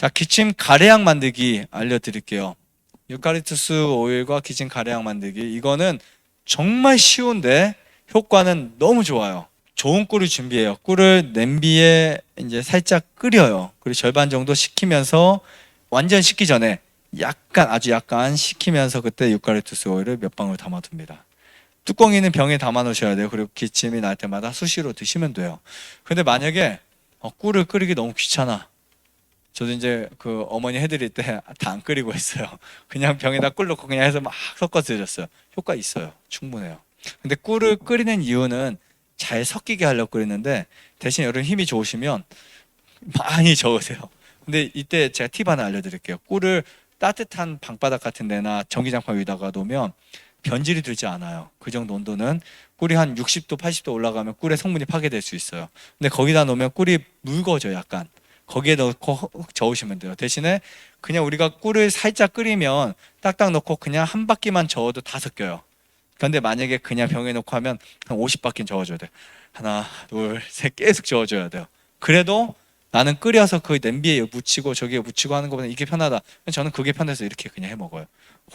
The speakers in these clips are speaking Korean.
자, 기침 가래약 만들기 알려드릴게요. 유칼립투스 오일과 기침 가래약 만들기. 이거는 정말 쉬운데 효과는 너무 좋아요. 좋은 꿀을 준비해요. 꿀을 냄비에 이제 살짝 끓여요. 그리고 절반 정도 식히면서 완전 식기 전에 아주 약간 식히면서 그때 유칼립투스 오일을 몇 방울 담아둡니다. 뚜껑 있는 병에 담아 놓으셔야 돼요. 그리고 기침이 날 때마다 수시로 드시면 돼요. 근데 만약에 꿀을 끓이기 너무 귀찮아. 저도 이제 그 어머니 해드릴 때 다 안 끓이고 했어요. 그냥 병에다 꿀 넣고 그냥 해서 막 섞어서 드렸어요. 효과 있어요. 충분해요. 근데 꿀을 끓이는 이유는 잘 섞이게 하려고 끓이는데 대신 여러분 힘이 좋으시면 많이 저으세요. 근데 이때 제가 팁 하나 알려드릴게요. 꿀을 따뜻한 방바닥 같은 데나 전기장판 위에다가 놓으면 변질이 되지 않아요. 그 정도 온도는 꿀이 한 60도, 80도 올라가면 꿀의 성분이 파괴될 수 있어요. 근데 거기다 놓으면 꿀이 묽어져요, 약간. 거기에 넣고 저으시면 돼요. 대신에 그냥 우리가 꿀을 살짝 끓이면 딱딱 넣고 그냥 한 바퀴만 저어도 다 섞여요. 그런데 만약에 그냥 병에 넣고 하면 한 50바퀴는 저어줘야 돼요. 하나, 둘, 셋 계속 저어줘야 돼요. 그래도 나는 끓여서 그 냄비에 묻히고 저기에 묻히고 하는 것보다 이게 편하다. 저는 그게 편해서 이렇게 그냥 해 먹어요.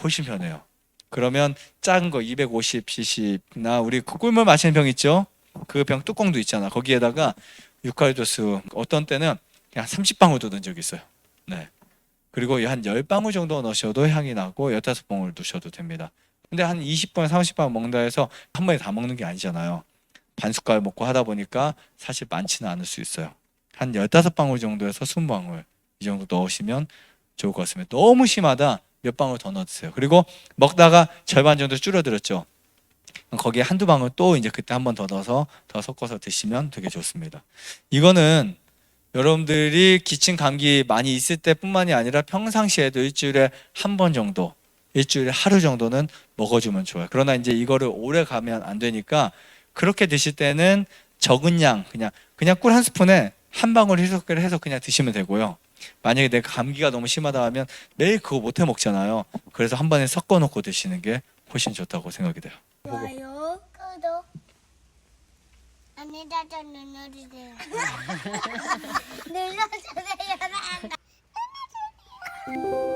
훨씬 편해요. 그러면 작은 거 250cc나 우리 그 꿀물 마시는 병 있죠? 그 병 뚜껑도 있잖아. 거기에다가 유칼립투스 어떤 때는 그냥 30방울도 넣은 적이 있어요. 네. 그리고 한 10방울 정도 넣으셔도 향이 나고 15방울 넣으셔도 됩니다. 근데 한 20번, 30번 먹는다 해서 한 번에 다 먹는 게 아니잖아요. 반 숟갈 먹고 하다 보니까 사실 많지는 않을 수 있어요. 한 15방울 정도에서 20방울 이 정도 넣으시면 좋을 것 같습니다. 너무 심하다 몇 방울 더 넣어주세요. 그리고 먹다가 절반 정도 줄어들었죠. 거기에 한두 방울 또 이제 그때 한 번 더 넣어서 더 섞어서 드시면 되게 좋습니다. 이거는 여러분들이 기침 감기 많이 있을 때뿐만이 아니라 평상시에도 일주일에 한 번 정도, 일주일에 하루 정도는 먹어주면 좋아요. 그러나 이제 이거를 오래 가면 안 되니까 그렇게 드실 때는 적은 양, 그냥 꿀 한 스푼에 한 방울 희석을 해서 그냥 드시면 되고요. 만약에 내가 감기가 너무 심하다 하면 매일 그거 못 해 먹잖아요. 그래서 한 번에 섞어 놓고 드시는 게 훨씬 좋다고 생각이 돼요. 좋아요, 구독, 안내자전 눌러주세요. 눌러주세요. 눌러주세요.